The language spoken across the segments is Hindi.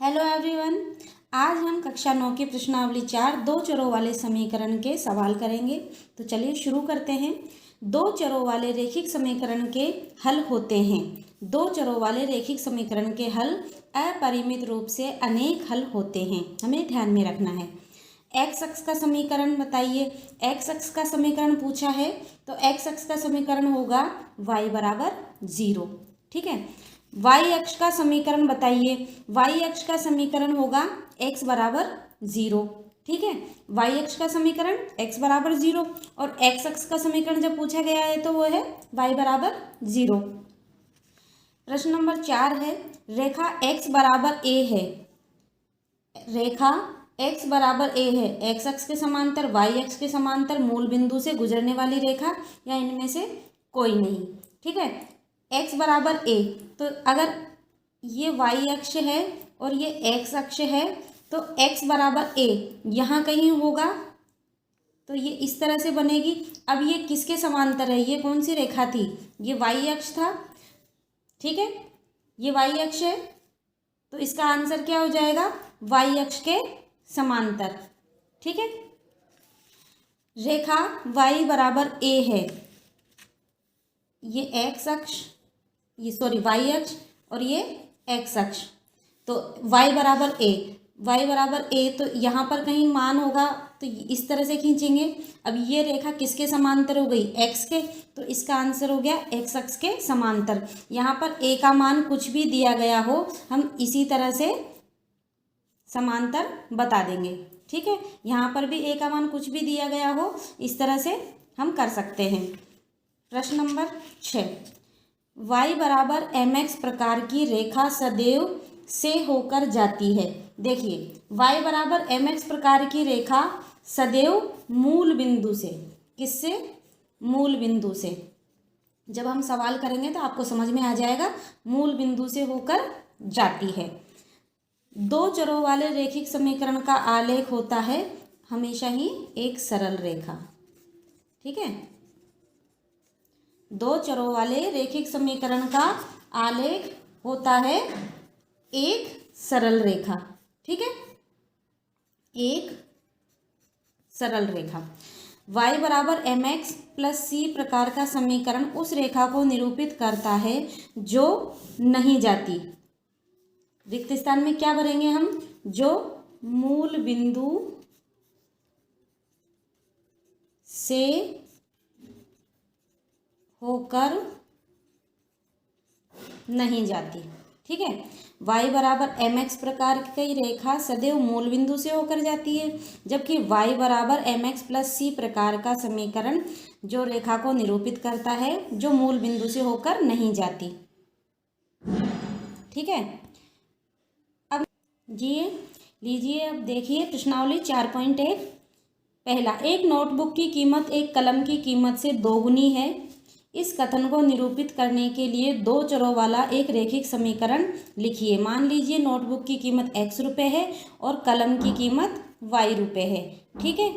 Hello everyone. आज हम कक्षा 9 की प्रश्नावली 4 दो चरों वाले समीकरण के सवाल करेंगे। तो चलिए शुरू करते हैं। दो चरों वाले रैखिक समीकरण के हल होते हैं। दो चरों वाले रैखिक समीकरण के हल अपरिमित रूप से अनेक हल होते हैं, हमें ध्यान में रखना है। एक्स अक्ष का समीकरण बताइए। एक्स अक्ष का समीकरण पूछा है तो एक्स अक्ष का समीकरण होगा y बराबर 0। ठीक है। y अक्ष का समीकरण बताइए। y अक्ष का समीकरण होगा x बराबर 0। ठीक है। y अक्ष का समीकरण x बराबर 0 और x अक्ष का समीकरण जब पूछा गया है तो वो है y बराबर 0। प्रश्न नंबर 4 है, रेखा x बराबर a है। रेखा x बराबर a है, x अक्ष के समांतर y अक्ष के समांतर मूल बिंदु से गुजरने वाली रेखा या इनमें से कोई नहीं। ठीक है। x बराबर a, तो अगर ये y अक्ष है और ये x अक्ष है तो x बराबर a यहाँ कहीं होगा, तो ये इस तरह से बनेगी। अब ये किसके समांतर है? ये कौन सी रेखा थी? ये y अक्ष था। ठीक है, ये y अक्ष है तो इसका आंसर क्या हो जाएगा? y अक्ष के समांतर। ठीक है। रेखा y बराबर a है, ये x अक्ष, ये सॉरी y अक्ष और ये x अक्ष, तो y बराबर a, y बराबर a तो यहाँ पर कहीं मान होगा तो इस तरह से खींचेंगे। अब ये रेखा किसके समांतर हो गई? x के, तो इसका आंसर हो गया x अक्ष के समांतर। यहाँ पर a का मान कुछ भी दिया गया हो हम इसी तरह से समांतर बता देंगे। ठीक है। यहाँ पर भी a का मान कुछ भी दिया गया हो इस तरह से हम कर सकते हैं। प्रश्न नंबर 6, y बराबर mx प्रकार की रेखा सदैव से होकर जाती है। देखिए y बराबर mx प्रकार की रेखा सदैव मूल बिंदु से, किससे? मूल बिंदु से। जब हम सवाल करेंगे तो आपको समझ में आ जाएगा, मूल बिंदु से होकर जाती है। दो चरों वाले रैखिक समीकरण का आलेख होता है हमेशा ही एक सरल रेखा। ठीक है। दो चरों वाले रैखिक समीकरण का आलेख होता है एक सरल रेखा। ठीक है, एक सरल रेखा। y बराबर mx प्लस c प्रकार का समीकरण उस रेखा को निरूपित करता है जो नहीं जाती। रिक्त स्थान में क्या भरेंगे हम? जो मूल बिंदु से होकर नहीं जाती। ठीक है। y बराबर mx प्रकार की रेखा सदैव मूल बिंदु से होकर जाती है, जबकि y बराबर mx प्लस c प्रकार का समीकरण जो रेखा को निरूपित करता है जो मूल बिंदु से होकर नहीं जाती। ठीक है। अब लीजिए अब देखिए प्रश्नावली 4.1। पहला, एक नोटबुक की कीमत एक कलम की कीमत से दोगुनी है। इस कथन को निरूपित करने के लिए दो चरों वाला एक रैखिक समीकरण लिखिए। मान लीजिए नोटबुक की कीमत x रुपये है और कलम की कीमत y रुपये है। ठीक है।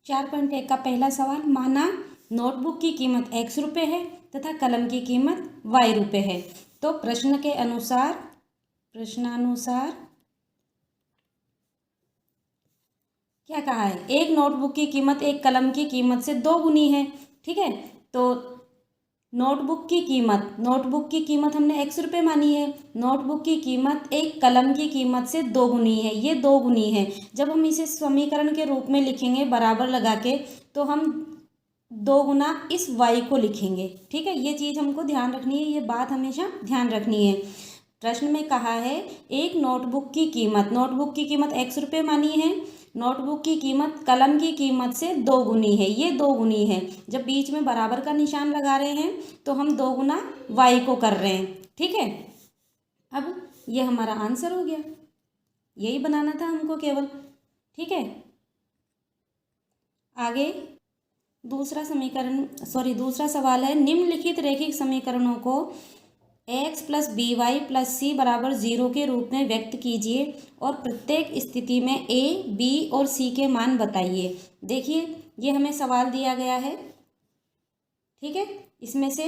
4.1 का पहला सवाल, माना नोटबुक की कीमत x रुपये है तथा कलम की कीमत y रुपये है, तो प्रश्नानुसार क्या कहा है? एक नोटबुक की कीमत एक कलम की कीमत से दोगुनी है। ठीक है, तो नोटबुक की कीमत हमने x रुपये मानी है। नोटबुक की कीमत एक कलम की कीमत से दोगुनी है, ये दोगुनी है। जब हम इसे समीकरण के रूप में लिखेंगे बराबर लगा के, तो हम दो गुना इस y को लिखेंगे। ठीक है, ये चीज़ हमको ध्यान रखनी है, ये बात हमेशा ध्यान रखनी है। प्रश्न में कहा है एक नोटबुक की कीमत x रुपये मानी है, नोटबुक की कीमत कलम की कीमत से दोगुनी है, ये दोगुनी है। जब बीच में बराबर का निशान लगा रहे हैं तो हम दो गुना y को कर रहे हैं। ठीक है, अब ये हमारा आंसर हो गया, यही बनाना था हमको केवल। ठीक है, आगे दूसरा सवाल है, निम्नलिखित रैखिक समीकरणों को x plus B Y plus C बराबर 0 के रूप में व्यक्त कीजिए और प्रत्येक स्थिति में a, b और c के मान बताइए। देखिए ये हमें सवाल दिया गया है। ठीक है, इसमें से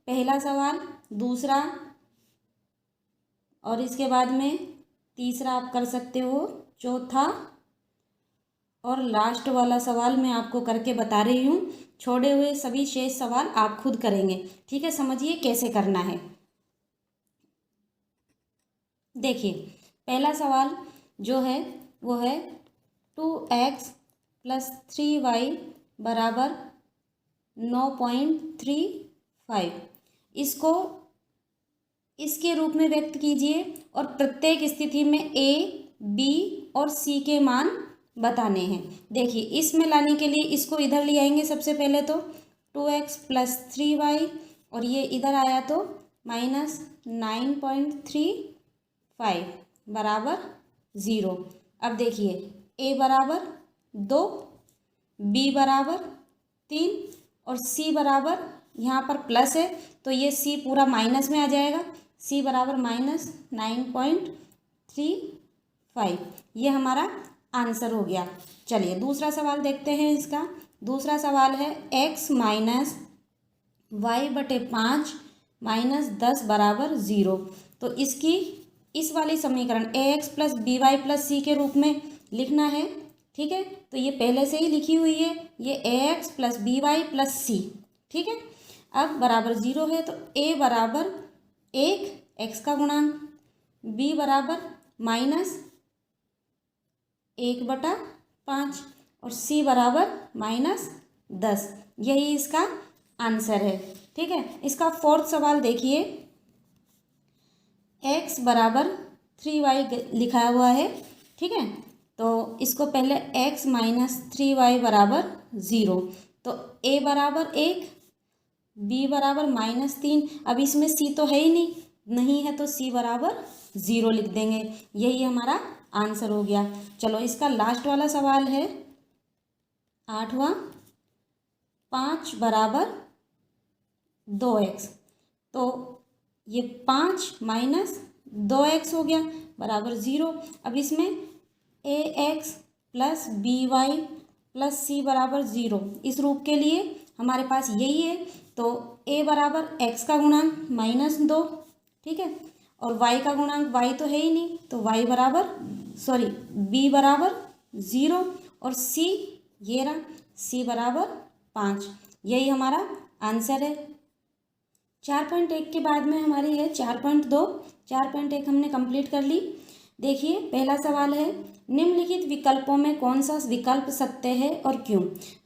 पहला सवाल, दूसरा और इसके बाद में तीसरा आप कर सकते हो, चौथा और लास्ट वाला सवाल मैं आपको करके बता रही हूँ। छोड़े हुए सभी शेष सवाल आप खुद करेंगे। ठीक है, समझिए कैसे करना है। देखिए पहला सवाल जो है वो है 2x + 3y बराबर 9.35। इसको इसके रूप में व्यक्त कीजिए और प्रत्येक स्थिति में a, b और c के मान बताने हैं। देखिए इसमें लाने के लिए इसको इधर ले आएंगे सबसे पहले, तो 2x + 3y और ये इधर आया तो -9.35 बराबर 0। अब देखिए a बराबर 2, b बराबर 3 और c बराबर, यहाँ पर प्लस है तो ये c पूरा माइनस में आ जाएगा। c बराबर -9.35, ये हमारा आंसर हो गया। चलिए दूसरा सवाल देखते हैं इसका। दूसरा सवाल है x - y/5 - 10 बराबर 0। तो इसकी इस वाली समीकरण ax + by + c के रूप में लिखना है। ठीक है, तो ये पहले से ही लिखी हुई है, ये ax + by + c। ठीक है, अब बराबर 0 है तो a बराबर 1 x का गुणांक, b बराबर -1/5 और c बराबर -10। यही इसका आंसर है। ठीक है, इसका फोर्थ सवाल देखिए, x बराबर 3y लिखा हुआ है। ठीक है, तो इसको पहले x - 3y बराबर 0, तो a बराबर 1, b बराबर -3। अब इसमें c तो है ही नहीं है तो c बराबर 0 लिख देंगे। यही हमारा आंसर हो गया। चलो इसका लास्ट वाला सवाल है 8वां, 5 बराबर 2x। तो ये 5 - 2x हो गया बराबर 0। अब इसमें ax + by + c बराबर 0, इस रूप के लिए हमारे पास यही है। तो a बराबर x का गुणांक -2। ठीक है, और y का गुणांक y तो है ही नहीं तो y बराबर b बराबर 0 और c ये रहा, c बराबर 5। यही हमारा आंसर है। 4.1 के बाद में हमारी है 4.2। 4.1 हमने कंप्लीट कर ली। देखिए पहला सवाल है, निम्नलिखित विकल्पों में कौन सा विकल्प सत्य है और क्यों।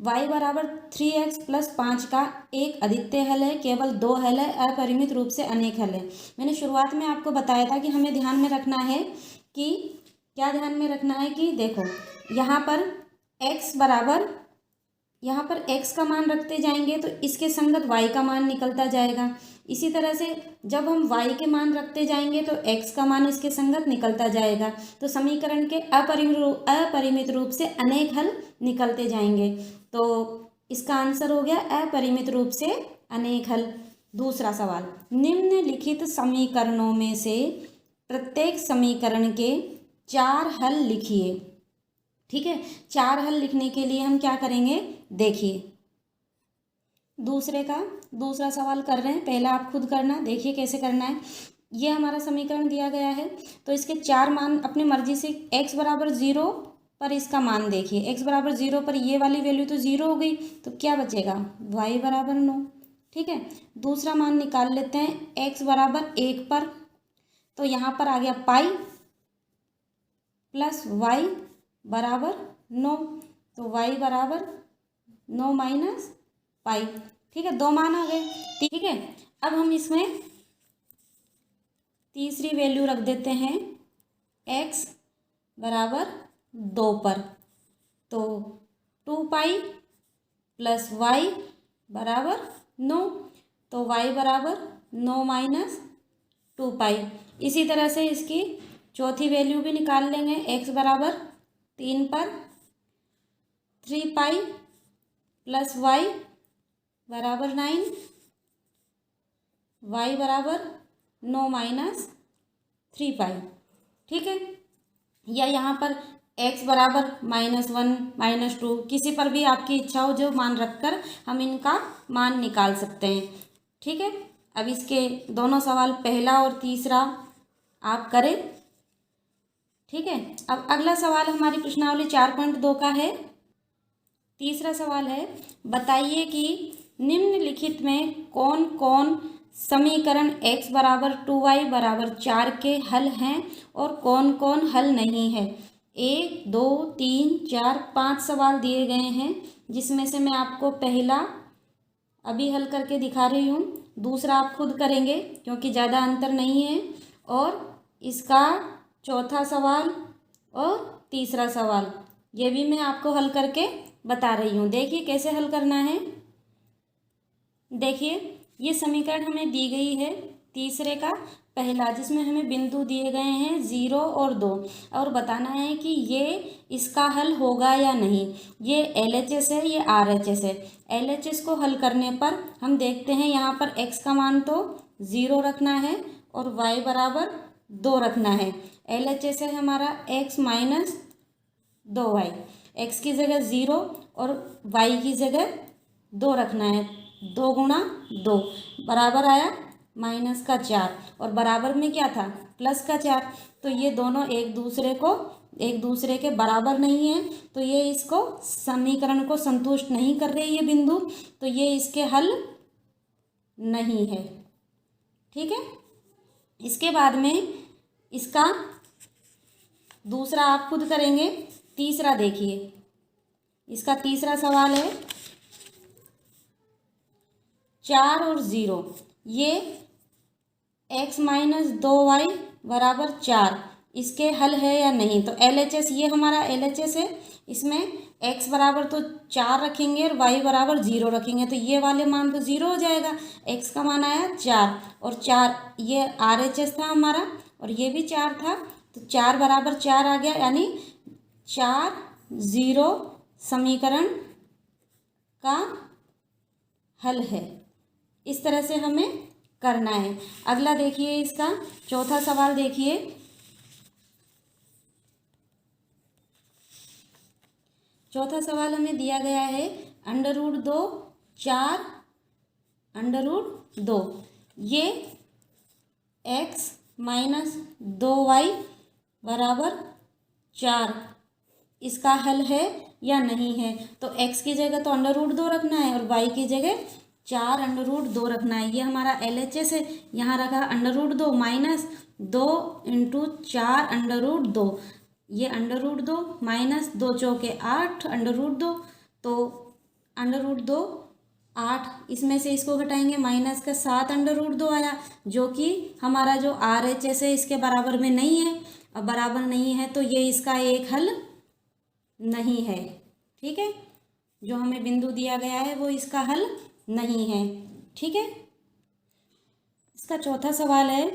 y बराबर 3x + 5 का एक अद्वितीय हल है, केवल 2 हल है, अपरिमित रूप से अनेक हल है। मैंने शुरुआत में आपको बताया था कि हमें ध्यान में रखना है कि क्या ध्यान में रखना है कि देखो यहाँ पर x बराबर, यहाँ पर x का मान रखते जाएंगे तो इसके संगत y का मान निकलता जाएगा। इसी तरह से जब हम y के मान रखते जाएंगे तो x का मान इसके संगत निकलता जाएगा। तो समीकरण के अपरिमित रूप से अनेक हल निकलते जाएंगे। तो इसका आंसर हो गया अपरिमित रूप से अनेक हल। दूसरा सवाल, निम्नलिखित समीकरणों में से प्रत्येक समीकरण के 4 हल लिखिए। ठीक है, 4 हल लिखने के लिए हम क्या करेंगे, देखिए दूसरा सवाल कर रहे हैं, पहला आप खुद करना, देखिए कैसे करना है। ये हमारा समीकरण दिया गया है तो इसके 4 मान अपनी मर्जी से, x बराबर 0 पर इसका मान देखिए, x बराबर 0 पर ये वाली वैल्यू तो 0 हो गई, तो क्या बचेगा, y बराबर 9। ठीक है, दूसरा मान निकाल लेते हैं x बराबर 1 पर, तो यहाँ पर आ गया पाई + y बराबर 9, तो y बराबर 9 - पाई। ठीक है, 2 मान आ गए। ठीक है, अब हम इसमें तीसरी वैल्यू रख देते हैं x बराबर 2 पर, तो 2 पाई + y बराबर 9, तो y बराबर 9 - 2 पाई। इसी तरह से इसकी चौथी वैल्यू भी निकाल लेंगे, x बराबर 3 पर, 3 पाई + y बराबर 9, y बराबर 9 - 3 पाई। ठीक है, या यहाँ पर x बराबर -1 - 2, किसी पर भी आपकी इच्छा हो जो मान रखकर हम इनका मान निकाल सकते हैं। ठीक है, अब इसके दोनों सवाल पहला और तीसरा आप करें। ठीक है। अब अगला सवाल हमारी प्रश्नावली 4.2 का है। तीसरा सवाल है, बताइए कि निम्नलिखित में कौन कौन समीकरण x बराबर 2y बराबर 4 के हल हैं और कौन कौन हल नहीं है। 1 2 3 4 5 सवाल दिए गए हैं, जिसमें से मैं आपको पहला अभी हल करके दिखा रही हूँ, दूसरा आप खुद करेंगे क्योंकि ज़्यादा अंतर नहीं है, और इसका चौथा सवाल और तीसरा सवाल ये भी मैं आपको हल करके बता रही हूँ। देखिए कैसे हल करना है। देखिए ये समीकरण हमें दी गई है तीसरे का पहला, जिसमें हमें बिंदु दिए गए हैं 0 और 2, और बताना है कि ये इसका हल होगा या नहीं। ये LHS है, ये RHS है। LHS को हल करने पर हम देखते हैं यहाँ पर x का मान तो 0 रखना है और y बराबर 2 रखना है। LHS है हमारा x माइनस 2y, x की जगह 0 और y की जगह 2 रखना है। 2 गुणा 2 बराबर आया -4, और बराबर में क्या था +4। तो ये दोनों एक दूसरे के बराबर नहीं है, तो ये इसको समीकरण को संतुष्ट नहीं कर रही है बिंदु, तो ये इसके हल नहीं है। ठीक है। इसके बाद में इसका दूसरा आप खुद करेंगे। तीसरा देखिए, इसका तीसरा सवाल है 4 और 0, ये x माइनस 2y बराबर 4 इसके हल है या नहीं। तो LHS, ये हमारा LHS है, इसमें x बराबर तो 4 रखेंगे और y बराबर 0 रखेंगे, तो ये वाले मान तो 0 हो जाएगा। x का मान आया 4 और 4, ये RHS था हमारा और ये भी 4 था, तो 4 बराबर 4 आ गया, यानी 4 0 समीकरण का हल है। इस तरह से हमें करना है। अगला देखिए, इसका चौथा सवाल देखिए। चौथा सवाल हमें दिया गया है √2 4 √2, ये x माइनस 2y बराबर 4 इसका हल है या नहीं है। तो x की जगह तो √2 रखना है और y की जगह 4 √2 रखना है। ये हमारा LHS है, यहाँ रखा √2 माइनस 2 इंटू 4 √2, ये √2 माइनस 2 चौके 8 √2, तो √2 8, इसमें से इसको घटाएंगे माइनस का 7 √2 आया, जो कि हमारा जो RHS है इसके बराबर में नहीं है। अब बराबर नहीं है तो ये इसका एक हल नहीं है। ठीक है, जो हमें बिंदु दिया गया है वो इसका हल नहीं है। ठीक है। इसका चौथा सवाल है,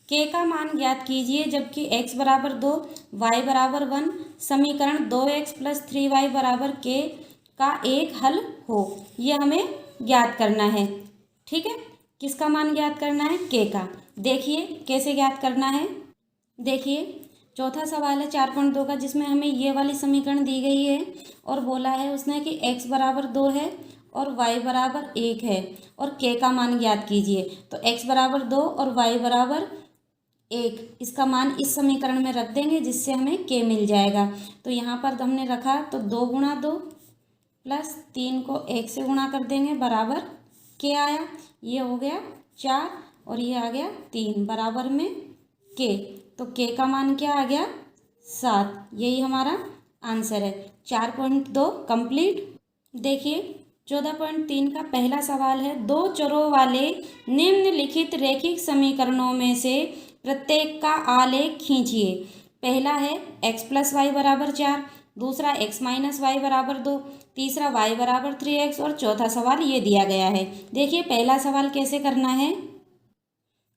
k का मान ज्ञात कीजिए जबकि x बराबर 2 y बराबर 1 समीकरण 2x + 3y बराबर k का एक हल हो। ये हमें ज्ञात करना है। ठीक है, किसका मान ज्ञात करना है, k का। देखिए कैसे ज्ञात करना है। देखिए चौथा सवाल है 4.2 का, जिसमें हमें ये वाली समीकरण दी गई है और बोला है उसने कि x बराबर 2 है और y बराबर 1 है और k का मान ज्ञात कीजिए। तो x बराबर 2 और y बराबर 1, इसका मान इस समीकरण में रख देंगे जिससे हमें k मिल जाएगा। तो यहाँ पर हमने रखा तो 2 गुणा 2 प्लस 3 को 1 से गुणा कर देंगे बराबर k आया, ये हो गया 4 और ये आ गया 3 बराबर में k। तो k का मान क्या आ गया 7, यही हमारा आंसर है। 4.2 कंप्लीट। देखिए 14.3 का पहला सवाल है, दो चरों वाले निम्नलिखित रैखिक समीकरणों में से प्रत्येक का आलेख खींचिए। पहला है x + y बराबर 4, दूसरा x - y बराबर 2, तीसरा y बराबर 3x और चौथा सवाल ये दिया गया है। देखिए पहला सवाल कैसे करना है।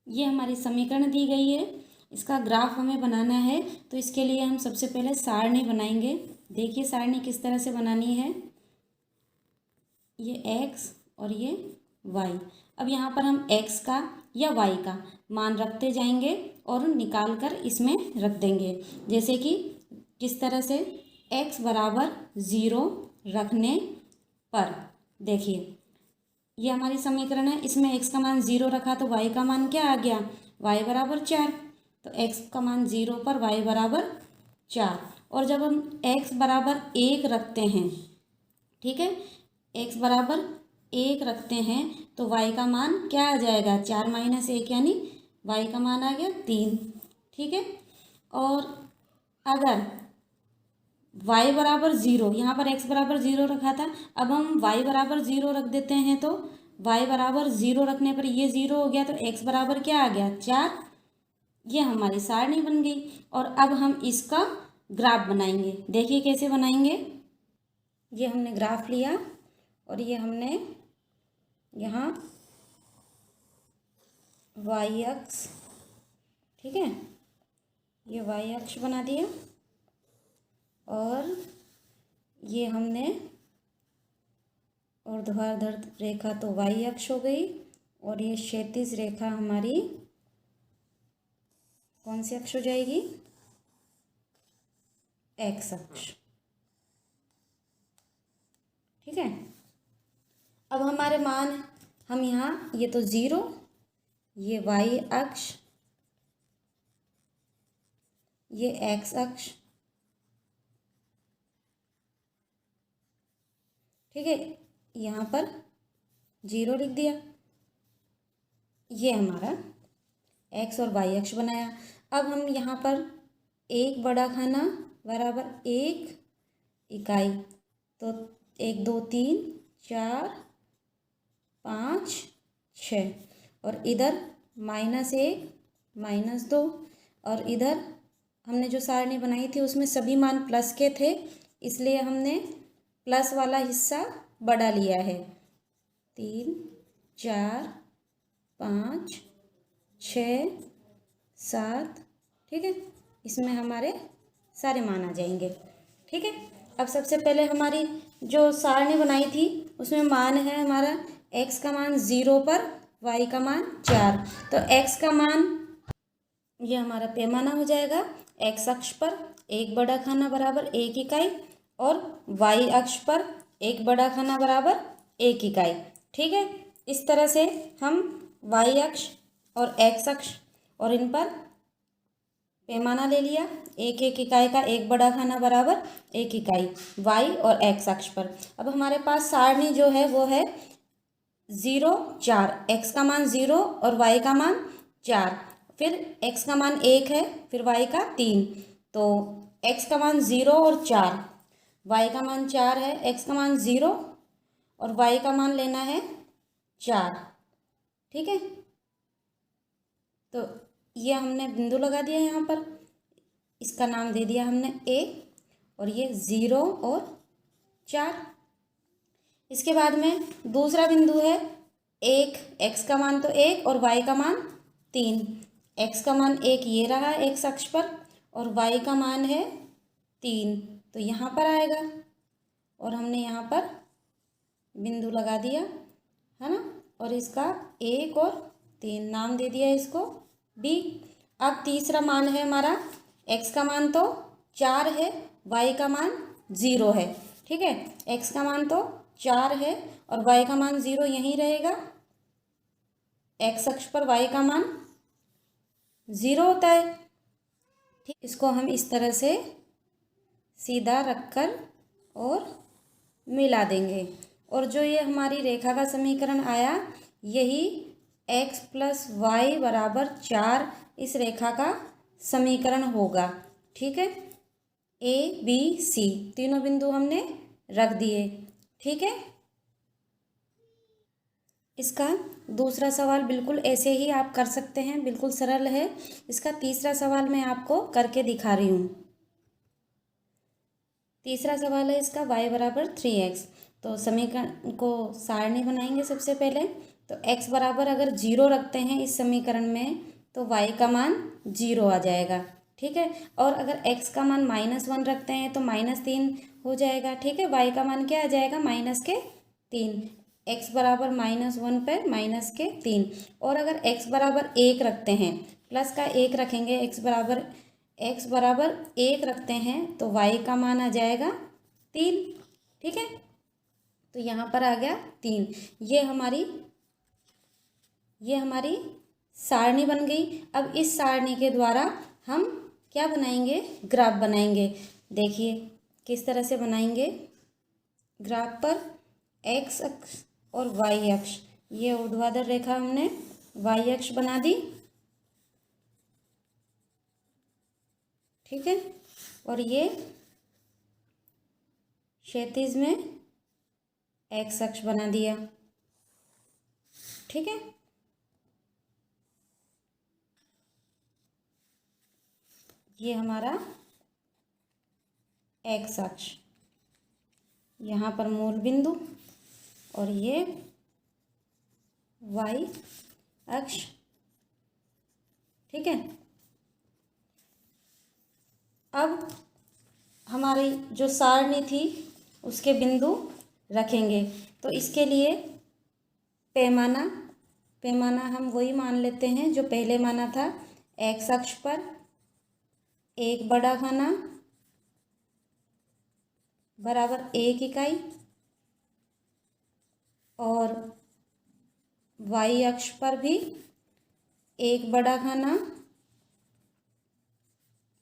ये हमारी समीकरण दी गई है, इसका ग्राफ हमें बनाना है, तो इसके लिए हम सबसे पहले सारणी बनाएंगे। देखिए सारणी किस तरह से बनानी है, ये x और ये y। अब यहाँ पर हम x का या y का मान रखते जाएंगे और निकाल कर इसमें रख देंगे। जैसे कि किस तरह से, x बराबर 0 रखने पर, देखिए ये हमारी समीकरण है, इसमें x का मान 0 रखा तो y का मान क्या आ गया, y बराबर 4। तो x का मान 0 पर y बराबर 4। और जब हम x बराबर 1 रखते हैं, ठीक है, x बराबर 1 रखते हैं तो y का मान क्या आ जाएगा, 4 माइनस 1 यानी y का मान आ गया 3, ठीक है। और अगर y बराबर 0, यहाँ पर x बराबर 0 रखा था, अब हम y बराबर 0 रख देते हैं तो y बराबर 0 रखने पर ये 0 हो गया तो x बराबर क्या आ गया, 4। ये हमारी सारणी बन गई। और अब हम इसका ग्राफ बनाएंगे। देखिए कैसे बनाएंगे। ये हमने ग्राफ लिया और ये हमने यहाँ y अक्ष, ठीक है, ये y अक्ष बना दिया और ये हमने ऊर्ध्वाधर रेखा तो y अक्ष हो गई और ये क्षैतिज रेखा हमारी कौन सी अक्ष हो जाएगी, x अक्ष, ठीक है। अब हमारे मान हम यहाँ, ये तो 0, ये y अक्ष, ये x अक्ष, ठीक है, यहाँ पर 0 लिख दिया। ये हमारा x और y अक्ष बनाया। अब हम यहाँ पर 1 बड़ा खाना बराबर 1 इकाई, तो 1 2 3 4 5 6 और इधर -1 -2 और इधर हमने जो सारणी बनाई थी उसमें सभी मान प्लस के थे, इसलिए हमने प्लस वाला हिस्सा बड़ा लिया है। 3 4 5 6 7, ठीक है, इसमें हमारे सारे मान आ जाएंगे, ठीक है। अब सबसे पहले हमारी जो सारणी बनाई थी उसमें मान है हमारा x का मान 0 पर, y का मान 4। तो x का मान, ये हमारा पैमाना हो जाएगा, x अक्ष पर 1 बड़ा खाना बराबर 1 इकाई और y अक्ष पर 1 बड़ा खाना बराबर 1 इकाई, ठीक है। इस तरह से हम y अक्ष और x अक्ष और इन पर पैमाना ले लिया, 1 1 इकाई का 1 बड़ा खाना बराबर 1 इकाई y और x अक्ष पर। अब हमारे पास सारणी जो है वो है 0 4, x का मान 0 और y का मान 4, फिर x का मान 1 है, फिर y का 3, तो x का मान 0 और 4, y का मान 4 है, x का मान 0 और y का मान लेना है 4, ठीक है। तो ये हमने बिंदु लगा दिया यहाँ पर, इसका नाम दे दिया हमने a और ये 0 और 4। इसके बाद में दूसरा बिंदु है 1, x का मान तो 1 और y का मान 3, x का मान 1 ये रहा x अक्ष पर और y का मान है 3, तो यहाँ पर आएगा और हमने यहाँ पर बिंदु लगा दिया है ना, और इसका 1 और 3 नाम दे दिया इसको b। अब तीसरा मान है हमारा, x का मान तो 4 है, y का मान 0 है, ठीक है, x का मान तो 4 है और y का मान 0 यहीं रहेगा, x अक्ष पर y का मान 0 होता है, ठीक। इसको हम इस तरह से सीधा रखकर और मिला देंगे और जो ये हमारी रेखा का समीकरण आया यही x प्लस वाई बराबर 4 इस रेखा का समीकरण होगा, ठीक है। a b c तीनों बिंदु हमने रख दिए, ठीक है। इसका दूसरा सवाल बिल्कुल ऐसे ही आप कर सकते हैं, बिल्कुल सरल है। इसका तीसरा सवाल मैं आपको करके दिखा रही हूँ। तीसरा सवाल है इसका y बराबर 3x। तो समीकरण को सारणी बनाएंगे सबसे पहले। तो x बराबर अगर 0 रखते हैं इस समीकरण में तो y का मान 0 आ जाएगा, ठीक है। और अगर x का मान -1 रखते हैं तो -3 हो जाएगा, ठीक है। y का मान क्या आ जाएगा, -3। x बराबर -1 पर -3। और अगर x बराबर 1 रखते हैं, प्लस का 1 रखेंगे, x बराबर 1 रखते हैं तो y का मान आ जाएगा 3, ठीक है। तो यहाँ पर आ गया 3। ये हमारी सारणी बन गई। अब इस सारणी के द्वारा हम क्या बनाएंगे, ग्राफ बनाएंगे। देखिए किस तरह से बनाएंगे। ग्राफ पर एक्स अक्ष और वाई अक्ष, ये ऊर्ध्वाधर रेखा हमने वाई अक्ष बना दी, ठीक है, और ये क्षैतिज में एक्स अक्ष बना दिया, ठीक है। ये हमारा एक्स अक्ष, यहाँ पर मूल बिंदु, और ये वाई अक्ष, ठीक है। अब हमारी जो सारणी थी उसके बिंदु रखेंगे, तो इसके लिए पैमाना हम वही मान लेते हैं जो पहले माना था। एक्स अक्ष पर एक बड़ा खाना बराबर 1 इकाई, और वाई अक्ष पर भी एक बड़ा खाना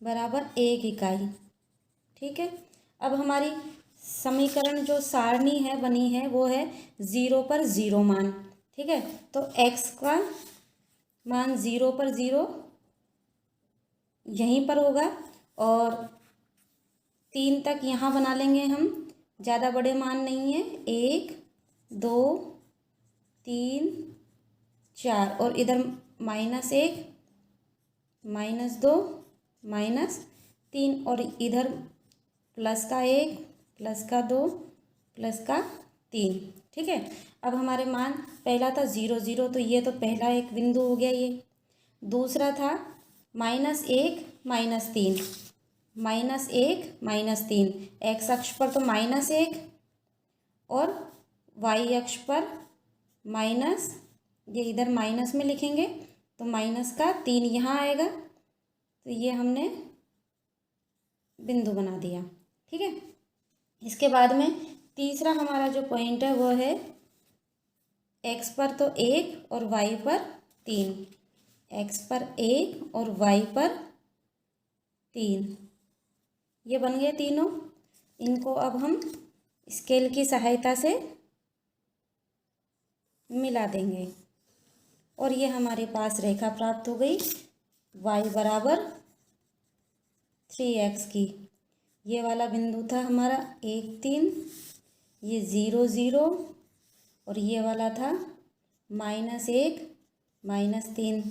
बराबर 1 इकाई, ठीक है। अब हमारी समीकरण जो सारणी है बनी है वो है 0 पर 0 मान, ठीक है। तो x का मान 0 पर 0 यहीं पर होगा, और 3 तक यहाँ बना लेंगे हम, ज़्यादा बड़े मान नहीं है, 1 2 3 4, और इधर -1 -2 -3, और इधर +1 +2 +3, ठीक है। अब हमारे मान पहला था 0 0, तो ये तो पहला एक बिंदु हो गया ये। दूसरा था -1 -3, -1 -3, एक्स अक्ष पर तो -1 और वाई अक्ष पर माइनस, ये इधर माइनस में लिखेंगे तो -3 यहाँ आएगा, तो ये हमने बिंदु बना दिया, ठीक है। इसके बाद में तीसरा हमारा जो पॉइंट है वो है एक्स पर तो 1 और वाई पर 3, एक्स पर 1 और वाई पर 3, ये बन गए तीनों। इनको अब हम स्केल की सहायता से मिला देंगे, और ये हमारे पास रेखा प्राप्त हो गई y बराबर 3x की। ये वाला बिंदु था हमारा 1 3, ये 0 0, और ये वाला था -1 -3।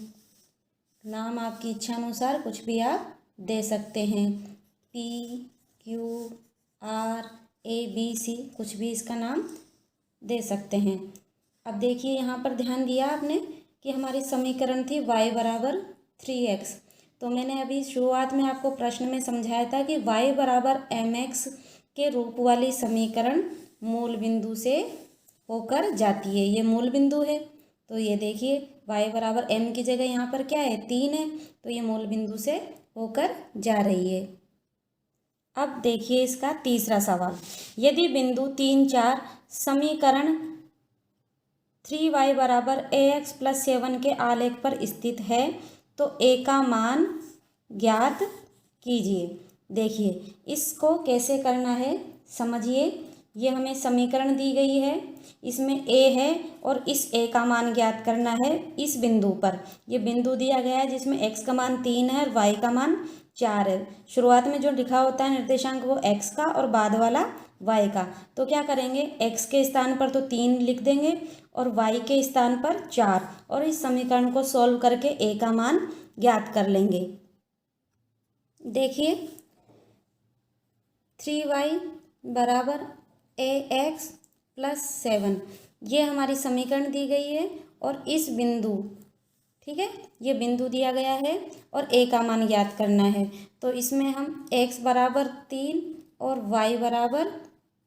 नाम आपकी इच्छा अनुसार कुछ भी आप दे सकते हैं, P Q R A B C, कुछ भी इसका नाम दे सकते हैं। अब देखिए यहाँ पर ध्यान दिया आपने कि हमारी समीकरण थी y बराबर 3x, तो मैंने अभी शुरुआत में आपको प्रश्न में समझाया था कि y बराबर mx के रूप वाली समीकरण मूल बिंदु से होकर जाती है। ये मूल बिंदु है, तो ये देखिए y बराबर m की जगह यहाँ पर क्या है 3 है, तो ये मूल बिंदु से होकर जा रही है। अब देखिए इसका तीसरा सवाल, यदि बिंदु 3 4 समीकरण 3y बराबर ax + 7 के आलेख पर स्थित है तो a का मान ज्ञात कीजिए। देखिए इसको कैसे करना है समझिए। ये हमें समीकरण दी गई है, इसमें a है और इस a का मान ज्ञात करना है इस बिंदु पर। ये बिंदु दिया गया है जिसमें x का मान 3 है और y का मान 4 है। शुरुआत में जो लिखा होता है निर्देशांक वो x का और बाद वाला y का, तो क्या करेंगे x के स्थान पर तो 3 लिख देंगे और y के स्थान पर 4, और इस समीकरण को सॉल्व करके a का मान ज्ञात कर लेंगे। देखिए 3y बराबर ax + 7, ये हमारी समीकरण दी गई है, और इस बिंदु, ठीक है, ये बिंदु दिया गया है और a का मान ज्ञात करना है। तो इसमें हम x बराबर 3 और y बराबर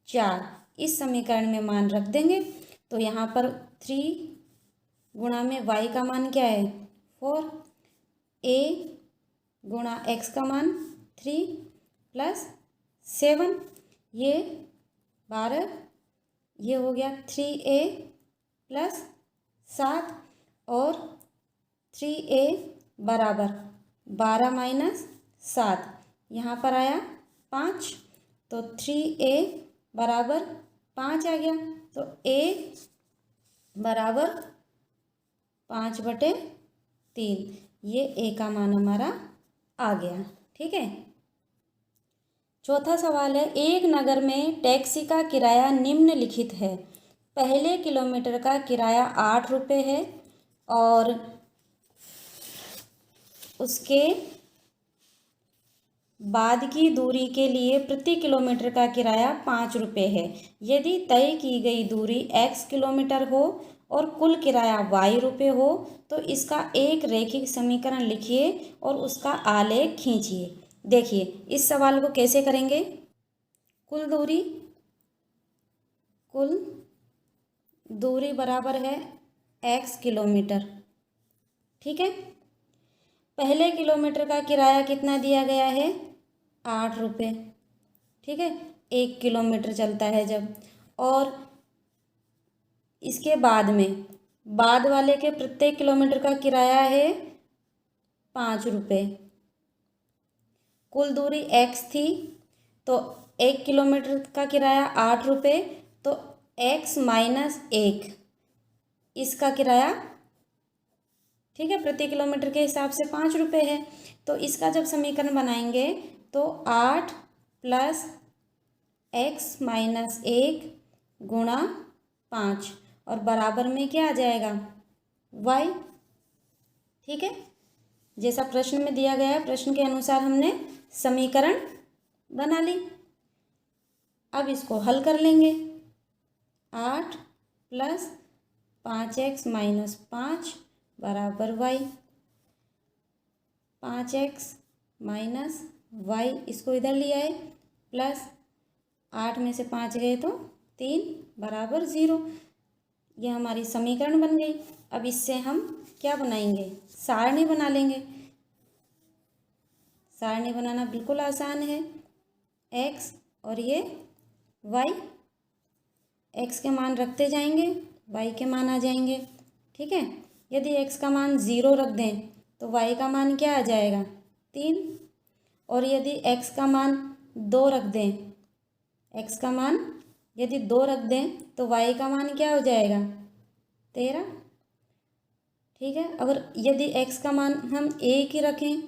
4 इस समीकरण में मान रख देंगे। तो यहाँ पर 3 गुणा में y का मान क्या है 4, a गुणा x का मान 3 + 7, ये 12, ये हो गया 3a + 7, और 3a बराबर 12 - 7, यहाँ पर आया 5, तो 3a बराबर 5 आ गया। तो a बराबर 5/3, ये a का मान हमारा आ गया। ठीक है। चौथा सवाल है, एक नगर में टैक्सी का किराया निम्नलिखित है। पहले किलोमीटर का किराया 8 रुपये है और उसके बाद की दूरी के लिए प्रति किलोमीटर का किराया 5 रुपये है। यदि तय की गई दूरी x किलोमीटर हो और कुल किराया y रुपये हो तो इसका एक रैखिक समीकरण लिखिए और उसका आलेख खींचिए। देखिए इस सवाल को कैसे करेंगे। कुल दूरी बराबर है x किलोमीटर। ठीक है। पहले किलोमीटर का किराया कितना दिया गया है, 8 रुपये। ठीक है, 1 किलोमीटर चलता है जब। और इसके बाद वाले के प्रत्येक किलोमीटर का किराया है 5 रुपये। कुल दूरी x थी तो 1 किलोमीटर का किराया 8 रुपये, तो x माइनस 1 इसका किराया, ठीक है, प्रति किलोमीटर के हिसाब से 5 रुपये है। तो इसका जब समीकरण बनाएंगे तो 8 प्लस x माइनस 1 गुणा 5 और बराबर में क्या आ जाएगा, y। ठीक है, जैसा प्रश्न में दिया गया है, प्रश्न के अनुसार हमने समीकरण बना ली। अब इसको हल कर लेंगे। 8 प्लस 5x माइनस 5 बराबर y। 5x माइनस y इसको इधर लिया है, प्लस 8 में से 5 गए तो 3 बराबर 0। यह हमारी समीकरण बन गई। अब इससे हम क्या बनाएंगे, सारणी बना लेंगे। सारणी बनाना बिल्कुल आसान है। x और ये y, x के मान रखते जाएंगे, y के मान आ जाएंगे। ठीक है, यदि x का मान 0 रख दें तो y का मान क्या आ जाएगा, 3। और यदि x का मान 2 रख दें, x का मान यदि 2 रख दें तो y का मान क्या हो जाएगा, 13। ठीक है, अगर यदि x का मान हम 1 ही रखें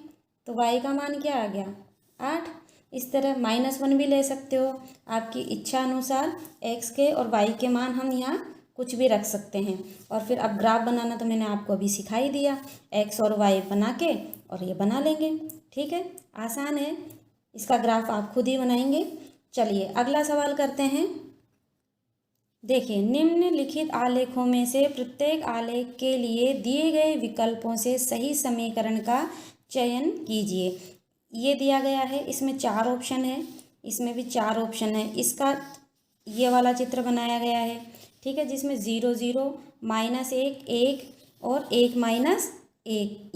तो y का मान क्या आ गया, 8। इस तरह -1 भी ले सकते हो, आपकी इच्छा अनुसार x के और y के मान हम यहाँ कुछ भी रख सकते हैं। और फिर अब ग्राफ बनाना तो मैंने आपको अभी सिखा ही दिया, x और y बना के और ये बना लेंगे। ठीक है, आसान है, इसका ग्राफ आप खुद ही बनाएंगे। चलिए अगला सवाल करते हैं। देखिए, निम्नलिखित आलेखों में से प्रत्येक आलेख के लिए दिए गए विकल्पों से सही समीकरण का चयन कीजिए। ये दिया गया है, इसमें 4 ऑप्शन है, इसमें भी 4 ऑप्शन है। इसका ये वाला चित्र बनाया गया है, ठीक है, जिसमें 0 0 -1 1 और 1 -1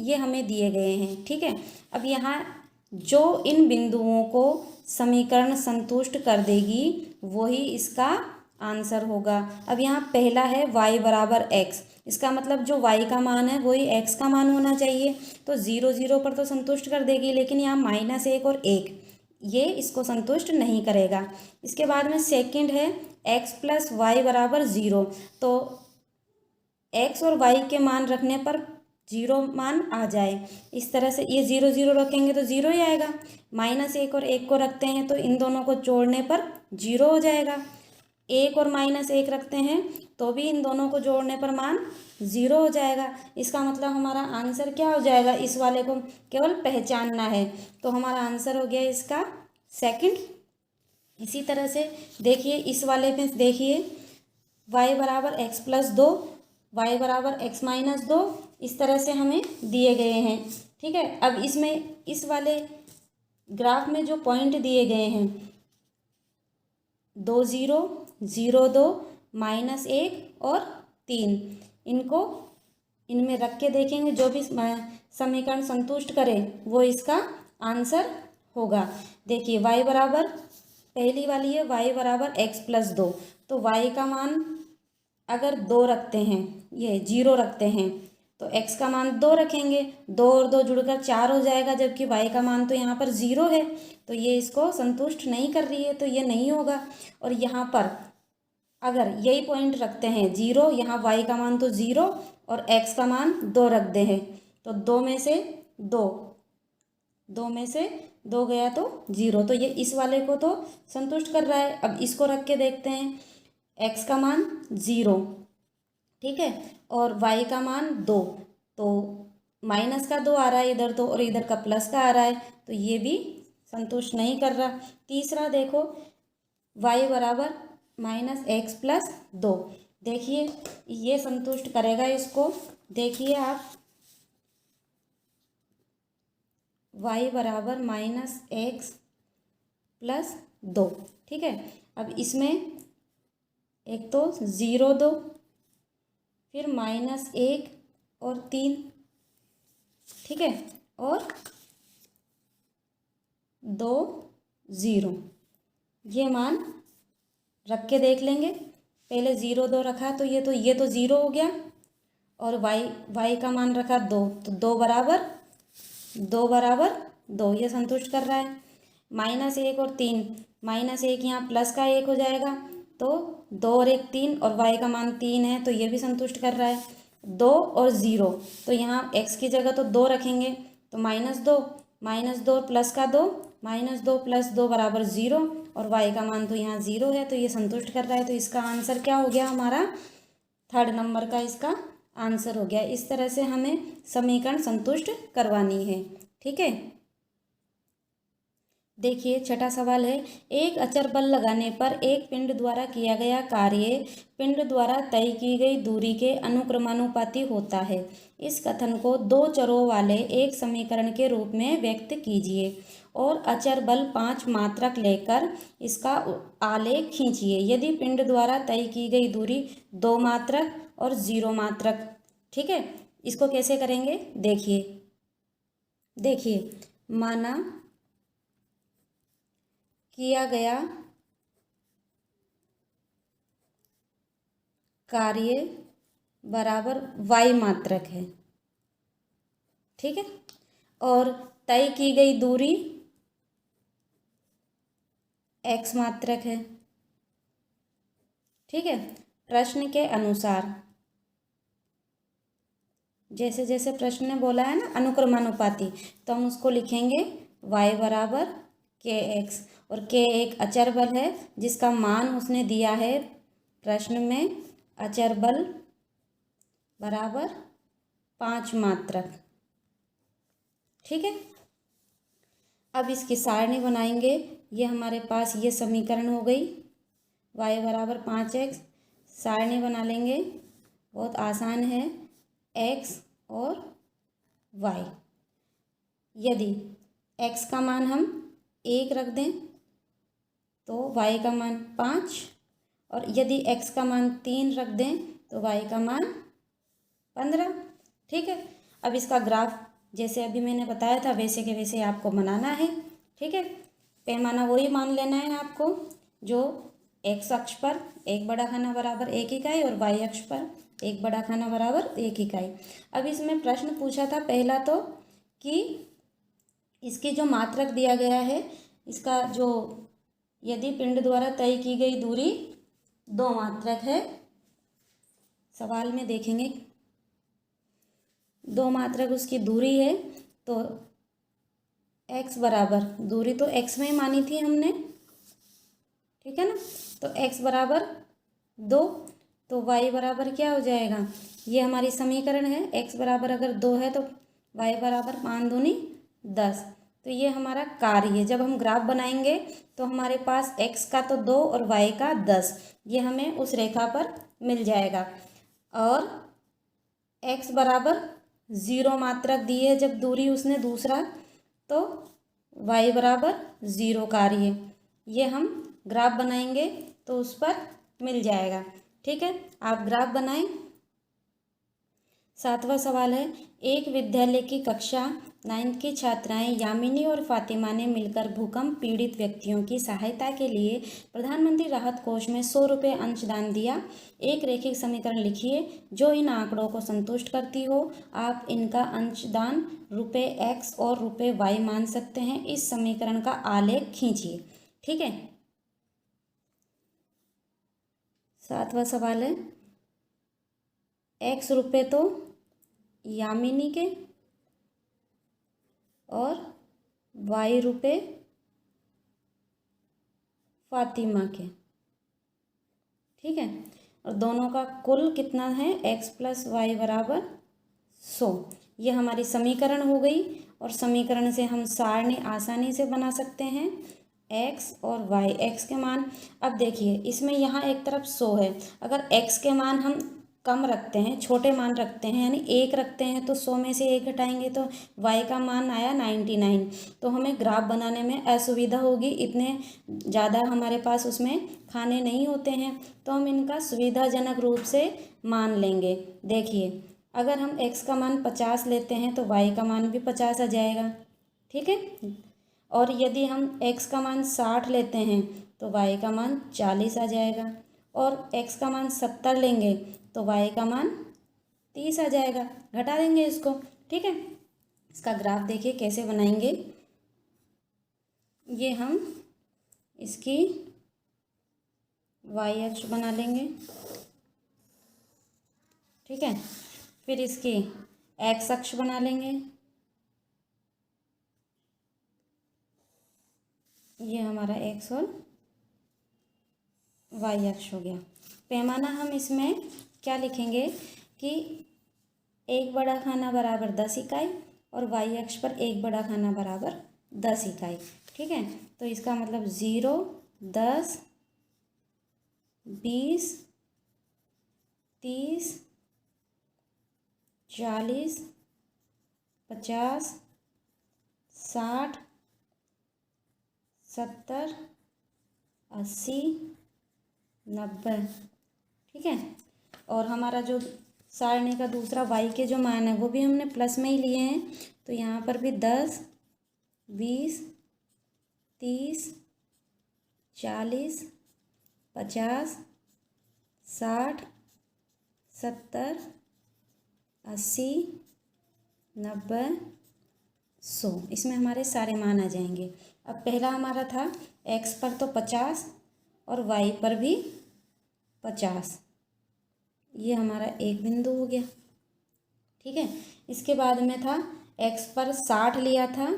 ये हमें दिए गए हैं। ठीक है, अब यहाँ जो इन बिंदुओं को समीकरण संतुष्ट कर देगी वही इसका आंसर होगा। अब यहाँ पहला है y बराबर x, इसका मतलब जो y का मान है वही x का मान होना चाहिए। तो 0 0 पर तो संतुष्ट कर देगी, लेकिन यहाँ -1 और 1 ये इसको संतुष्ट नहीं करेगा। इसके बाद में सेकंड है x प्लस वाई बराबर 0, तो x और y के मान रखने पर 0 मान आ जाए। इस तरह से ये 0 0 रखेंगे तो 0 ही आएगा। -1 और 1 को रखते हैं तो इन दोनों को जोड़ने पर 0 हो जाएगा। 1 और -1 रखते हैं तो भी इन दोनों को जोड़ने पर मान 0 हो जाएगा। इसका मतलब हमारा आंसर क्या हो जाएगा, इस वाले को केवल पहचानना है, तो हमारा आंसर हो गया इसका सेकंड। इसी तरह से देखिए इस वाले में देखिए y बराबर x प्लस 2, y बराबर x माइनस 2, इस तरह से हमें दिए गए हैं। ठीक है, अब इसमें इस वाले ग्राफ में जो पॉइंट दिए गए हैं 2 0 0 2 -1 और 3, इनको इनमें रख के देखेंगे, जो भी समीकरण संतुष्ट करे वो इसका आंसर होगा। देखिए y बराबर, पहली वाली है y बराबर x प्लस 2, तो y का मान अगर 2 रखते हैं, ये 0 रखते हैं तो x का मान 2 रखेंगे, 2 और 2 जुड़कर 4 हो जाएगा, जबकि y का मान तो यहाँ पर 0 है, तो ये इसको संतुष्ट नहीं कर रही है, तो ये नहीं होगा। और यहाँ पर अगर यही पॉइंट रखते हैं 0, यहाँ y का मान तो 0 और x का मान 2 रख दे हैं, तो 2 में से 2 गया तो 0, तो ये इस वाले को तो संतुष्ट कर रहा है। अब इसको रख के देखते हैं, x का मान 0, ठीक है, और y का मान 2, तो माइनस का 2 आ रहा है इधर तो, और इधर का प्लस का आ रहा है, तो ये भी संतुष्ट नहीं कर रहा। तीसरा देखो, y बराबर -x + 2, देखिए ये संतुष्ट करेगा इसको। देखिए आप, y बराबर -x + 2, ठीक है। अब इसमें एक तो 0 2, फिर -1 और 3, ठीक है, और 2 0, ये मान रख के देख लेंगे। पहले 0 2 रखा तो ये तो 0 हो गया, और y का मान रखा 2, तो 2 बराबर 2, ये संतुष्ट कर रहा है। -1 और 3, -1 यहाँ प्लस का 1 हो जाएगा, तो 2 और 1 3, और y का मान 3 है, तो ये भी संतुष्ट कर रहा है। 2 और 0, तो यहाँ x की जगह तो 2 रखेंगे, तो -2 और प्लस का 2, -2 + 2 बराबर 0, और y का मान तो यहाँ 0 है, तो ये संतुष्ट कर रहा है। तो इसका आंसर क्या हो गया हमारा? 3rd नंबर का इसका आंसर हो गया। इस तरह से हमें समीकरण संतुष्ट करवानी है, ठीक है। देखिए 6ठा सवाल है, एक अचर बल लगाने पर एक पिंड द्वारा किया गया कार्य पिंड द्वारा तय की गई दूरी के अनुक्रमानुपाती होता है। इस कथन को 2 चरों वाले एक समीकरण के रूप में व्यक्त कीजिए और अचर बल 5 मात्रक लेकर इसका आलेख खींचिए यदि पिंड द्वारा तय की गई दूरी 2 मात्रक और 0 मात्रक, ठीक है। इसको कैसे करेंगे, देखिए माना किया गया कार्य बराबर y मात्रक है, ठीक है, और तय की गई दूरी x मात्रक है, ठीक है। प्रश्न के अनुसार, जैसे जैसे प्रश्न ने बोला है ना अनुक्रमानुपाती, तो हम उसको लिखेंगे y बराबर kx, और k एक अचर बल है जिसका मान उसने दिया है प्रश्न में, अचर बल बराबर 5 मात्रक, ठीक है। अब इसकी सारणी बनाएंगे, ये हमारे पास ये समीकरण हो गई, y बराबर 5x, सारणी बना लेंगे, बहुत आसान है, x और y। यदि x का मान हम 1 रख दें तो y का मान 5, और यदि x का मान 3 रख दें तो y का मान 15, ठीक है। अब इसका ग्राफ जैसे अभी मैंने बताया था वैसे के वैसे आपको बनाना है, ठीक है। पैमाना वही मान लेना है आपको जो x अक्ष पर 1 बड़ा खाना बराबर 1 इकाई और y अक्ष पर 1 बड़ा खाना बराबर 1 इकाई। अब इसमें प्रश्न पूछा था पहला तो कि इसकी जो मात्रक दिया गया है, इसका जो यदि पिंड द्वारा तय की गई दूरी 2 मात्रक है, सवाल में देखेंगे 2 मात्रक उसकी दूरी है, तो x बराबर, दूरी तो x में ही मानी थी हमने, ठीक है ना, तो x बराबर 2, तो y बराबर क्या हो जाएगा, ये हमारी समीकरण है, x बराबर अगर 2 है तो y बराबर 5 दूनी 10, तो ये हमारा कार्य है। जब हम ग्राफ बनाएंगे तो हमारे पास x का तो 2 और y का 10, ये हमें उस रेखा पर मिल जाएगा, और x बराबर 0 मात्रक दी है जब दूरी उसने दूसरा, तो y बराबर 0 कार्य, ये हम ग्राफ बनाएंगे तो उस पर मिल जाएगा, ठीक है। आप ग्राफ बनाएं। 7वां सवाल है, एक विद्यालय की कक्षा 9th की छात्राएं यामिनी और फातिमा ने मिलकर भूकंप पीड़ित व्यक्तियों की सहायता के लिए प्रधानमंत्री राहत कोष में 100 रुपये अंशदान दिया। एक रैखिक समीकरण लिखिए जो इन आंकड़ों को संतुष्ट करती हो। आप इनका अंशदान रुपये x और रुपये y मान सकते हैं। इस समीकरण का आलेख खींचिए। ठीक है, 7वां सवाल है, x रुपये तो यामिनी के और y रुपये फातिमा के। ठीक है, और दोनों का कुल कितना है, x + y = 100। ये हमारी समीकरण हो गई और समीकरण से हम सारणी आसानी से बना सकते हैं। x और y, x के मान, अब देखिए इसमें यहाँ एक तरफ 100 है। अगर x के मान हम कम रखते हैं, छोटे मान रखते हैं, यानी 1 रखते हैं, तो 100 में से 1 घटाएंगे तो y का मान आया 99। तो हमें ग्राफ बनाने में असुविधा होगी, इतने ज़्यादा हमारे पास उसमें खाने नहीं होते हैं, तो हम इनका सुविधाजनक रूप से मान लेंगे। देखिए अगर हम x का मान 50 लेते हैं तो y का मान भी 50 आ जाएगा। ठीक है, और यदि हम x का मान 60 लेते हैं तो y का मान 40 आ जाएगा, और x का मान 70 लेंगे तो y का मान 30 आ जाएगा। घटा देंगे इसको। ठीक है, इसका ग्राफ देखिए कैसे बनाएंगे। ये हम इसकी y अक्ष बना लेंगे। ठीक है, फिर इसकी x अक्ष बना लेंगे। ये हमारा x और y अक्ष हो गया। पैमाना हम इसमें क्या लिखेंगे कि 1 बड़ा खाना बराबर 10 इकाई और y अक्ष पर 1 बड़ा खाना बराबर 10 इकाई। ठीक है, तो इसका मतलब 0, 10, 20, 30, 40, 50, 60, 70, 80, 90। ठीक है, और हमारा जो सारणी का दूसरा y के जो मान है वो भी हमने प्लस में ही लिए हैं, तो यहाँ पर भी 10, 20, 30, 40, 50, 60, 70, 80, 90, 100, इसमें हमारे सारे मान आ जाएंगे। अब पहला हमारा था x पर तो 50 और y पर भी 50, ये हमारा एक बिंदु हो गया। ठीक है, इसके बाद में था x पर 60 लिया था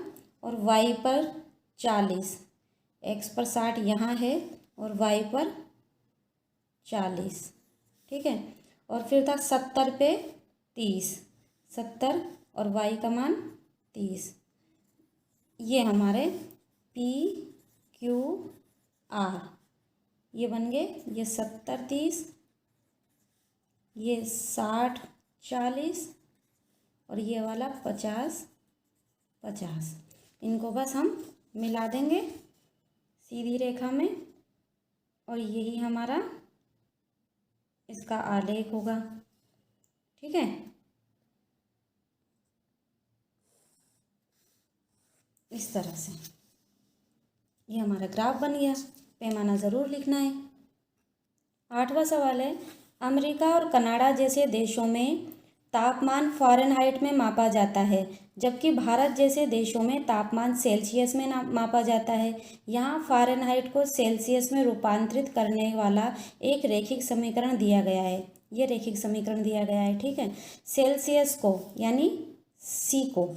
और y पर 40। x पर 60 यहाँ है और y पर 40। ठीक है, और फिर था 70 पे 30, 70 और y का मान 30। ये हमारे P Q R ये बन गए। ये 70 30, ये 60 40 और ये वाला 50 50। इनको बस हम मिला देंगे सीधी रेखा में और यही हमारा इसका आलेख होगा। ठीक है, इस तरह से ये हमारा ग्राफ बन गया। पैमाना ज़रूर लिखना है। 8वां सवाल है, अमेरिका और कनाडा जैसे देशों में तापमान फ़ारेनहाइट में मापा जाता है, जबकि भारत जैसे देशों में तापमान सेल्सियस में मापा जाता है। यहाँ फ़ारेनहाइट को सेल्सियस में रूपांतरित करने वाला एक रैखिक समीकरण दिया गया है। ये रैखिक समीकरण दिया गया है। ठीक है, सेल्सियस को यानी C को,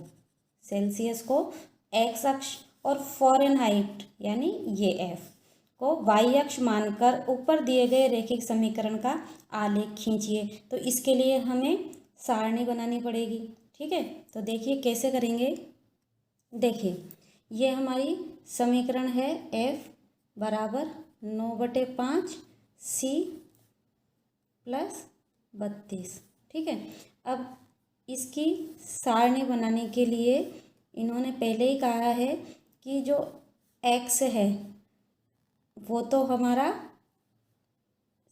सेल्सियस को x अक्ष और फ़ारेनहाइट यानी ये F को y अक्ष मानकर ऊपर दिए गए रैखिक समीकरण का आलेख खींचिए। तो इसके लिए हमें सारणी बनानी पड़ेगी। ठीक है, तो देखिए कैसे करेंगे। देखिए ये हमारी समीकरण है F बराबर 9/5 C + 32। ठीक है, अब इसकी सारणी बनाने के लिए इन्होंने पहले ही कहा है कि जो x है वो तो हमारा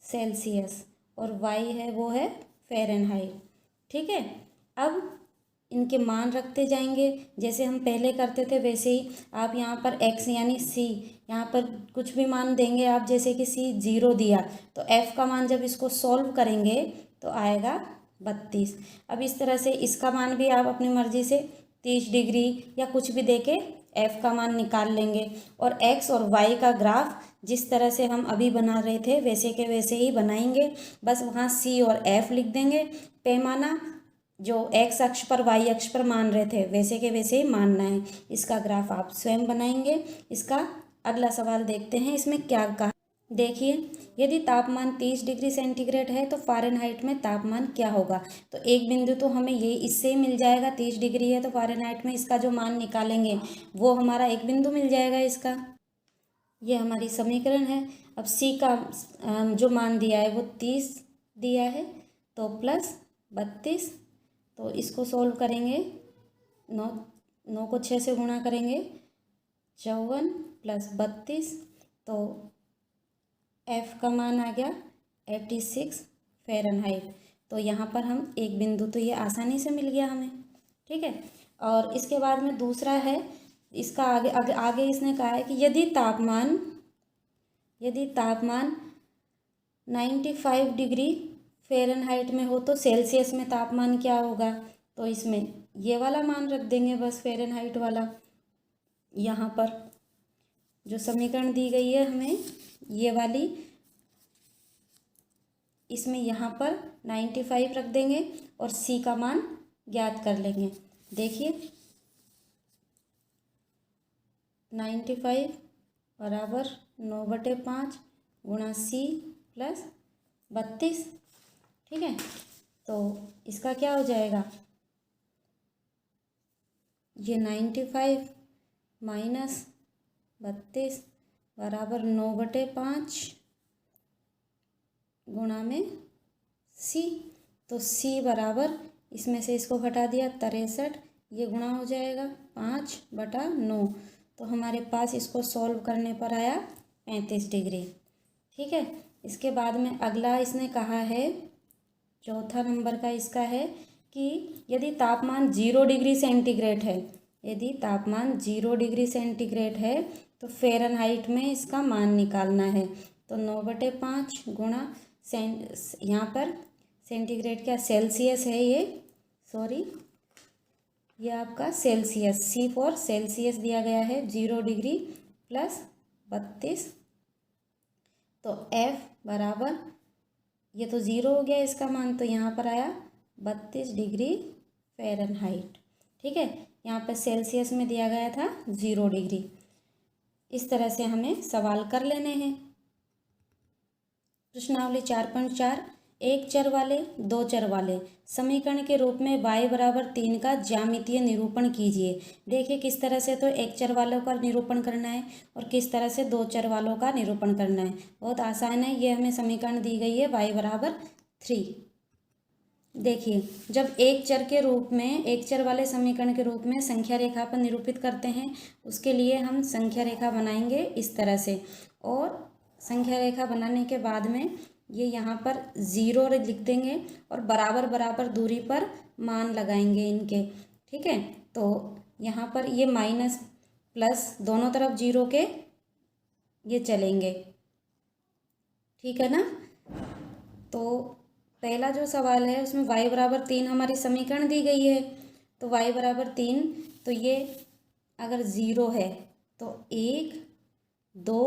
सेल्सियस और y है वो है फ़ारेनहाइट। ठीक है, अब इनके मान रखते जाएंगे, जैसे हम पहले करते थे वैसे ही। आप यहाँ पर x यानी c, यहाँ पर कुछ भी मान देंगे आप, जैसे कि c 0 दिया तो f का मान जब इसको सॉल्व करेंगे तो आएगा 32। अब इस तरह से इसका मान भी आप अपनी मर्जी से 30 डिग्री या कुछ भी देके f का मान निकाल लेंगे। और x और y का ग्राफ जिस तरह से हम अभी बना रहे थे वैसे के वैसे ही बनाएंगे, बस वहाँ c और f लिख देंगे। पैमाना जो x अक्ष पर y अक्ष पर मान रहे थे वैसे के वैसे ही मानना है। इसका ग्राफ आप स्वयं बनाएंगे। इसका अगला सवाल देखते हैं, इसमें क्या कहा। देखिए, यदि तापमान 30 डिग्री सेंटीग्रेड है तो फ़ारेनहाइट में तापमान क्या होगा। तो एक बिंदु तो हमें ये इससे ही मिल जाएगा, 30 डिग्री है तो फ़ारेनहाइट में इसका जो मान निकालेंगे वो हमारा एक बिंदु मिल जाएगा इसका। ये हमारी समीकरण है। अब c का जो मान दिया है वो 30 दिया है, तो प्लस 32, तो इसको सोल्व करेंगे। 9 को 6 से गुणा करेंगे, 54 प्लस 32, तो f का मान आ गया 86 फ़ारेनहाइट। तो यहाँ पर हम एक बिंदु तो ये आसानी से मिल गया हमें, ठीक है। और इसके बाद में दूसरा है, इसका आगे इसने कहा है कि यदि तापमान 95 डिग्री फ़ारेनहाइट में हो तो सेल्सियस में तापमान क्या होगा। तो इसमें ये वाला मान रख देंगे बस, फ़ारेनहाइट वाला। यहाँ पर जो समीकरण दी गई है हमें ये वाली, इसमें यहाँ पर 95 रख देंगे और c का मान ज्ञात कर लेंगे। देखिए 95 बराबर 9/5 गुणा c प्लस 32, ठीक है। तो इसका क्या हो जाएगा, ये 95 माइनस 32 बराबर 9/5 गुणा में c। तो c बराबर, इसमें से इसको घटा दिया 63, ये गुणा हो जाएगा 5/9। तो हमारे पास इसको सॉल्व करने पर आया 35 डिग्री, ठीक है। इसके बाद में अगला इसने कहा है, चौथा नंबर का इसका है कि यदि तापमान 0 डिग्री सेंटीग्रेड है, यदि तापमान 0 डिग्री सेंटीग्रेड है तो फ़ारेनहाइट में इसका मान निकालना है। तो 9/5 गुणा यहाँ पर सेंटीग्रेड क्या, सेल्सियस है ये, सॉरी ये आपका सेल्सियस, c फॉर सेल्सियस दिया गया है, 0 डिग्री प्लस 32। तो f बराबर, ये तो 0 हो गया इसका मान, तो यहाँ पर आया 32 डिग्री फ़ारेनहाइट, ठीक है। यहाँ पर सेल्सियस में दिया गया था 0 डिग्री। इस तरह से हमें सवाल कर लेने हैं। प्रश्नावली 4.4, एक चर वाले दो चर वाले समीकरण के रूप में y बराबर 3 का ज्यामितीय निरूपण कीजिए। देखिए किस तरह से तो एक चर वालों का निरूपण करना है और किस तरह से दो चर वालों का निरूपण करना है। बहुत आसान है। ये हमें समीकरण दी गई है y बराबर 3। देखिए, जब एक चर वाले समीकरण के रूप में संख्या रेखा पर निरूपित करते हैं, उसके लिए हम संख्या रेखा बनाएंगे इस तरह से। और संख्या रेखा बनाने के बाद में ये यहाँ पर 0 लिख देंगे और बराबर बराबर दूरी पर मान लगाएंगे इनके, ठीक है। तो यहाँ पर ये माइनस प्लस दोनों तरफ 0 के ये चलेंगे, ठीक है ना। तो पहला जो सवाल है उसमें y बराबर 3 हमारी समीकरण दी गई है, तो y बराबर 3, तो ये अगर 0 है तो 1 2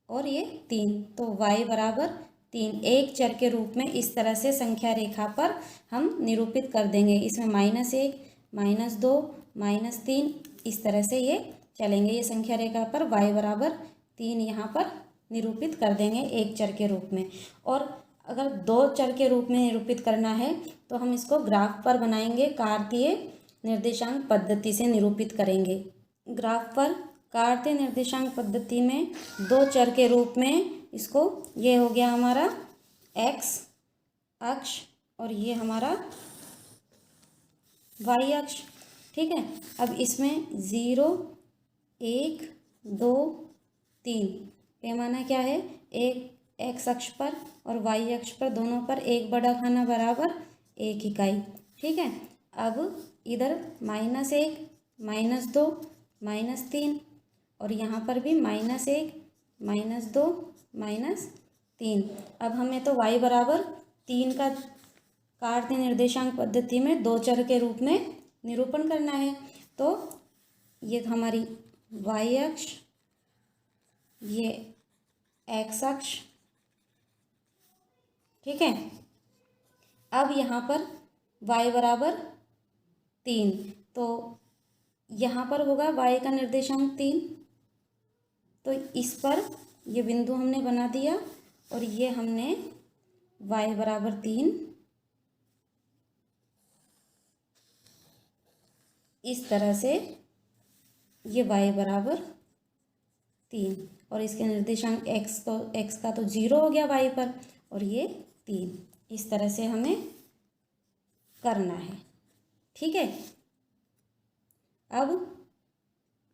और ये 3, तो y बराबर 3 एक चर के रूप में इस तरह से संख्या रेखा पर हम निरूपित कर देंगे। इसमें -1 -2 -3 इस तरह से ये चलेंगे। ये संख्या रेखा पर y बराबर 3 यहाँ पर निरूपित कर देंगे एक चर के रूप में। और अगर दो चर के रूप में निरूपित करना है तो हम इसको ग्राफ पर बनाएंगे, कार्तीय निर्देशांक पद्धति से निरूपित करेंगे। ग्राफ पर कार्तीय निर्देशांक पद्धति में दो चर के रूप में इसको, ये हो गया हमारा x अक्ष और ये हमारा y अक्ष, ठीक है। अब इसमें 0 1 2 3 पैमाना क्या है, एक x अक्ष पर और y अक्ष पर दोनों पर 1 बड़ा खाना बराबर 1 इकाई, ठीक है। अब इधर -1 -2 -3 और यहाँ पर भी -1 -2 -3। अब हमें तो y बराबर 3 का कार्तीय निर्देशांक पद्धति में दो चर के रूप में निरूपण करना है। तो ये हमारी y अक्ष, ये x अक्ष, ठीक है। अब यहाँ पर y बराबर 3, तो यहाँ पर होगा y का निर्देशांक 3, तो इस पर ये बिंदु हमने बना दिया और ये हमने y बराबर 3 इस तरह से, ये y बराबर 3 और इसके निर्देशांक x का तो 0 हो गया y पर और ये 3, इस तरह से हमें करना है, ठीक है। अब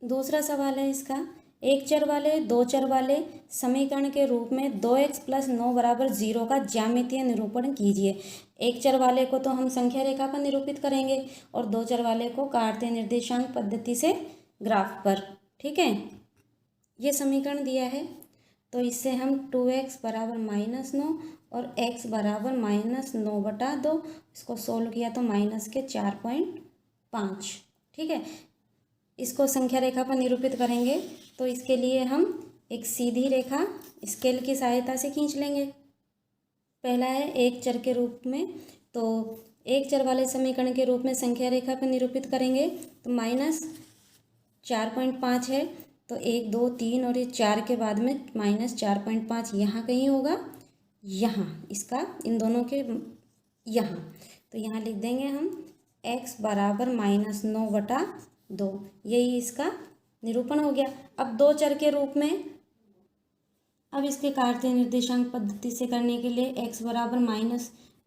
दूसरा सवाल है इसका, एक चर वाले दो चर वाले समीकरण के रूप में 2x + 9 = 0 का ज्यामितीय निरूपण कीजिए। एक चर वाले को तो हम संख्या रेखा पर निरूपित करेंगे और दो चर वाले को कार्तीय निर्देशांक पद्धति से ग्राफ पर, ठीक है। ये समीकरण दिया है तो इससे हम 2x = -9 और x = -9/2, इसको सोल्व किया तो -4.5, ठीक है। इसको संख्या रेखा पर निरूपित करेंगे तो इसके लिए हम एक सीधी रेखा स्केल की सहायता से खींच लेंगे। पहला है एक चर के रूप में, तो एक चर वाले समीकरण के रूप में संख्या रेखा पर निरूपित करेंगे तो -4.5 है, तो 1 2 3 और ये 4 के बाद में -4.5 यहाँ कहीं होगा, यहाँ इसका इन दोनों के यहाँ, तो यहाँ लिख देंगे हम x = -9/2, यही इसका निरूपण हो गया। अब दो चर के रूप में, अब इसके कार्तीय निर्देशांक पद्धति से करने के लिए x =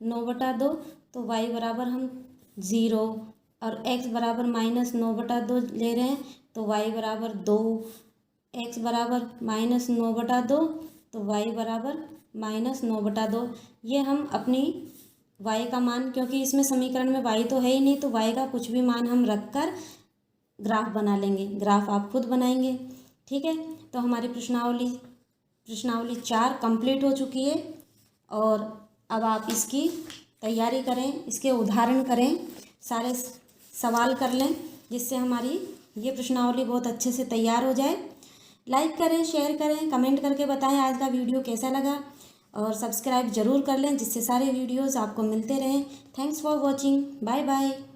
-9/2, तो y बराबर हम 0 और x = -9/2 ले रहे हैं तो y बराबर 2, x बराबर -9/2 तो y बराबर -9/2। ये हम अपनी y का मान, क्योंकि इसमें समीकरण में y तो है ही नहीं, तो y का कुछ भी मान हम रखकर ग्राफ बना लेंगे। ग्राफ आप खुद बनाएंगे, ठीक है। तो हमारी प्रश्नावली 4 कंप्लीट हो चुकी है और अब आप इसकी तैयारी करें, इसके उदाहरण करें, सारे सवाल कर लें, जिससे हमारी ये प्रश्नावली बहुत अच्छे से तैयार हो जाए। लाइक करें, शेयर करें, कमेंट करके बताएं आज का वीडियो कैसा लगा और सब्सक्राइब ज़रूर कर लें, जिससे सारे वीडियोज़ आपको मिलते रहें। Thanks for watching, bye bye.